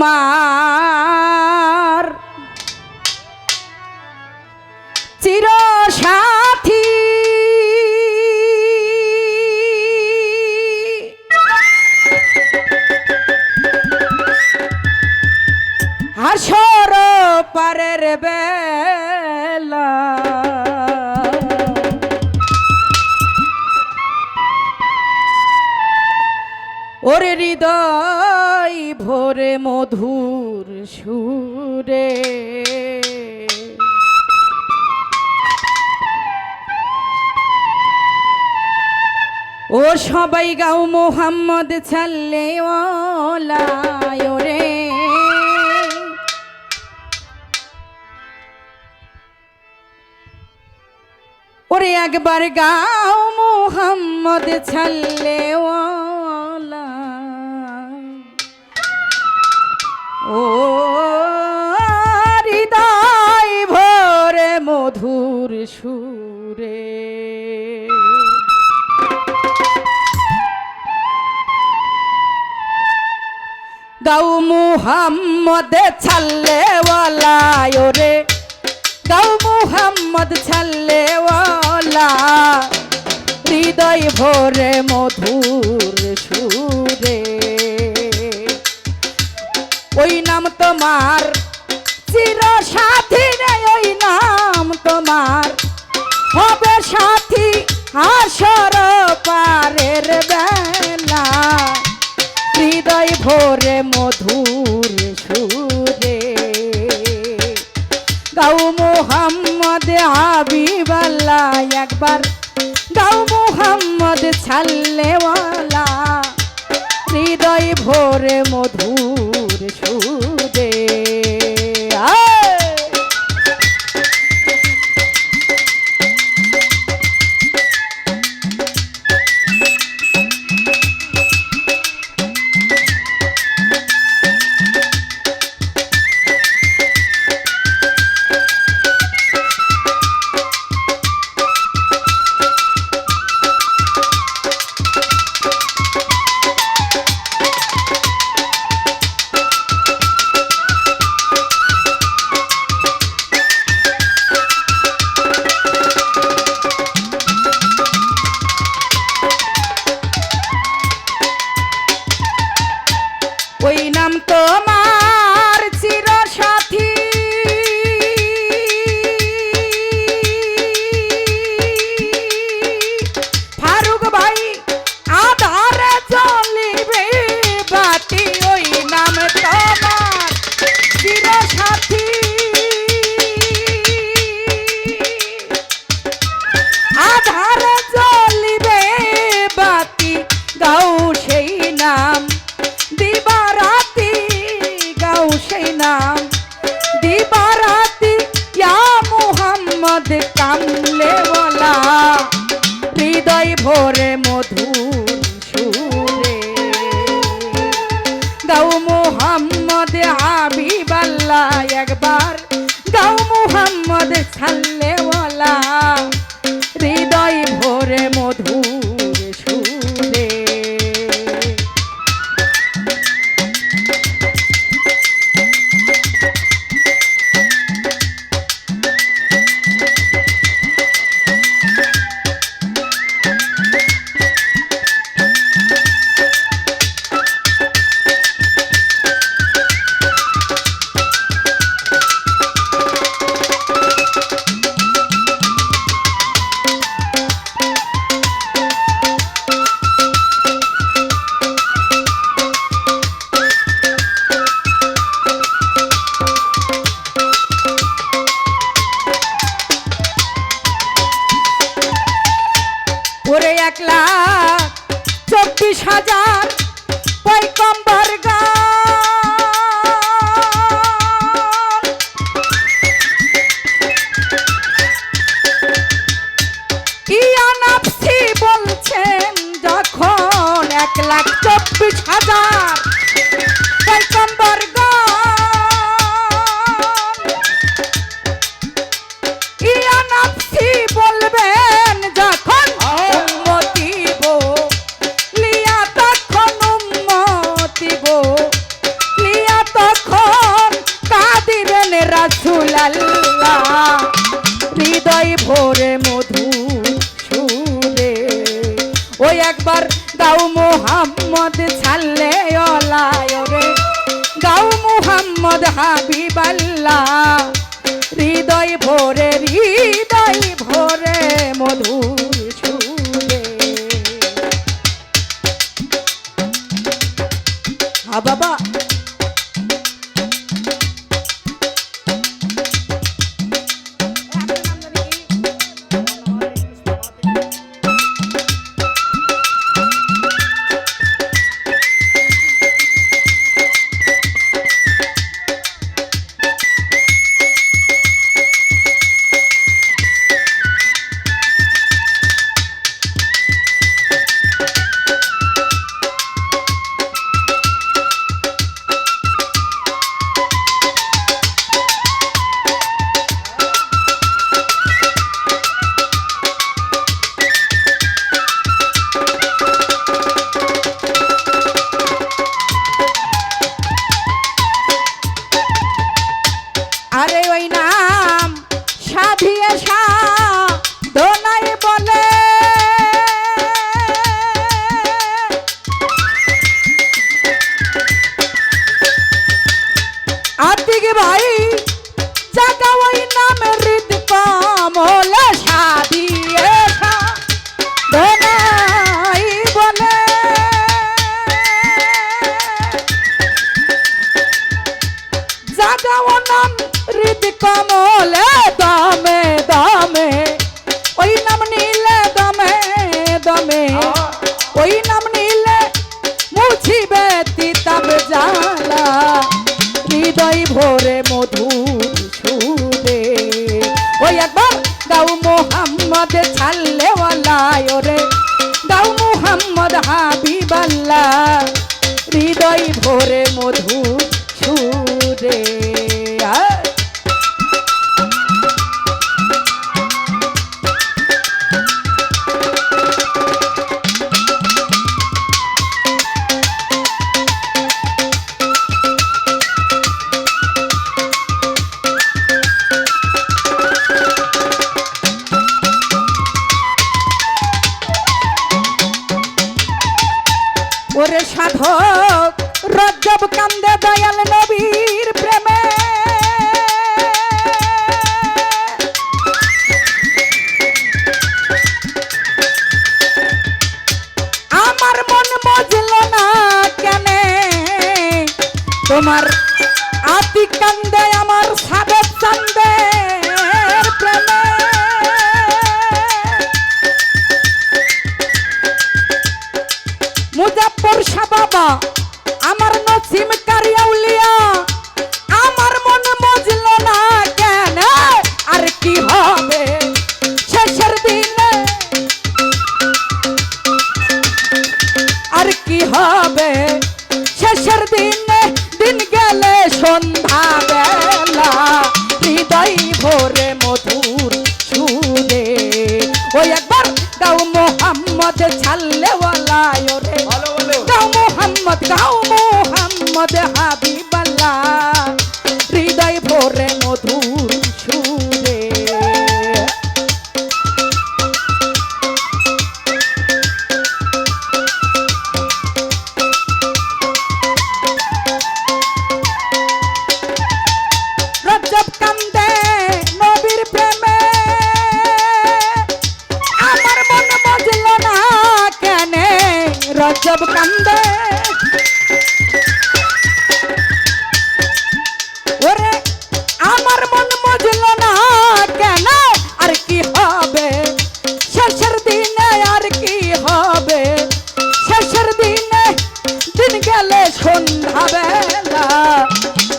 তোমার চির সাথী হাসর পারের বেলা ওরে হৃদয় ভরে মধুর সুরে ও সবাই গাও মোহাম্মদ সাল্লাল্লাহু ওরে ওরে একবার গাও মোহাম্মদ সাল্লাল্লাহু ও হৃদয় ভরে মধুর সুরে গাও মুহাম্মদ সাল্লাল্লাহু ওরে গাও মুহাম্মদ সাল্লাল্লাহু হৃদয় ভরে মধুর সুরে ওই নাম তোমার চির সাথী রে ওই নাম তোমার হবে সাথী হাসর পারের বেলা হৃদয় ভরে মধুর সুরে গাও মোহাম্মদ হাবিবাল্লাহ একবার গাও মোহাম্মদ সাল্লাল্লাহু হৃদয় ভরে মধুর সুরে ওই নাম তোমার চির সাথী ফারুক ভাই আধারে জ্বলিবে বাতি ওই নাম তোমার চির সাথী আধারে জ্বলিবে বাতি গাও সেই নাম দিবারাতি গাও সেই নাম দিবারাতি ইয়া মুহাম্মদ কামলে ওয়ালা হৃদয় ভরে মধুর সুরে গাও মুহাম্মদ হাবিবাল্লাহ একবার গাও মুহাম্মদ সাল্লাল্লাহু হৃদয় ভরে মধুর সুরে ওরে 1,24,000 পয়গম্বর গান ইয়া নাফসি বলছেন যখন 1,24,000 পয়গম্বর গান ইয়া নাফসি বলবেন যখন উম্মতি বলিয়া তাক রাসূলুল্লাহ হৃদয় ভরে মধু সুরে ওই একবার গাও মোহাম্মদ ছাড়লে অলায় রে গাও মোহাম্মদ হাবিবাল্লাহ হৃদয় ভরে মধুর সুরে বাবা আরে ওই নাম সাধিয়ে দোনাই বলে আতিক ভাই জাগা ওই নাম হৃদ কমল সাধিয়ে দোনাই বলে জাগা ও নাম হৃদ কমলে দমে দমে ওই নাম নিলে দমে দমে ওই নাম নিলে মুছিবে তিতাব জ্বালা হৃদয় ভরে মধুর সুরে ওই একবার গাও মোহাম্মদ ছাড়লে ওয়ালায় রে গাও মোহাম্মদ হাবিবাল্লাহ হৃদয় ভরে মধুর সুরে ওরে সাধক রজব কান্দে দয়াল নবীর প্রেমে আমার মন মজল না কেনে তোমার আতিক কান্দে আমার সাধক চান্দের প্রেমে মুজাফফর শাহ বাবা আমার নসিম কারি আউলিয়া আমার মন মজল না কেন আর কি হবে শেষের দিনে আর কি হবে শেষের দিনে দিন গেলে সন্ধ্যা বেলা হৃদয় ভরে মধুর সুরে ওই একবার গাও মোহাম্মদ ছাড়লে ওয়ালায় রে গাও মোহাম্মদ হাবিবাল্লাহ হৃদয় ভরে মধুর সুরে রজব কান্দে নবীর প্রেমে আমার মন মজল না কেনে রজব কান্দে ওরে আমার মন মজল না কেন আর কি হবে শেষের দিনে আর কি হবে শেষের দিনে দিন গেলে সন্ধ্যা বেলা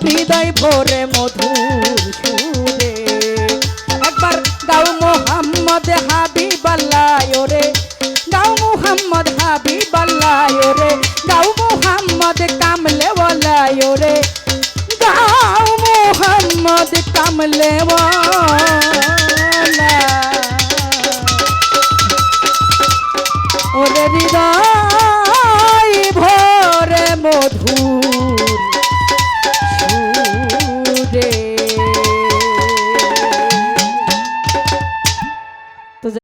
হৃদয় ভরে মধুর সুরে একবার গাও মোহাম্মদ হাবিবাল্লাহ রে গাও মোহাম্মদ হাবিবাল্লাহ রে গাও মোহাম্মদ কামলে ওয়ালায় রে গাও মোহাম্মদ কামলে ওয়ালা ওরে হৃদয় ভরে মধুর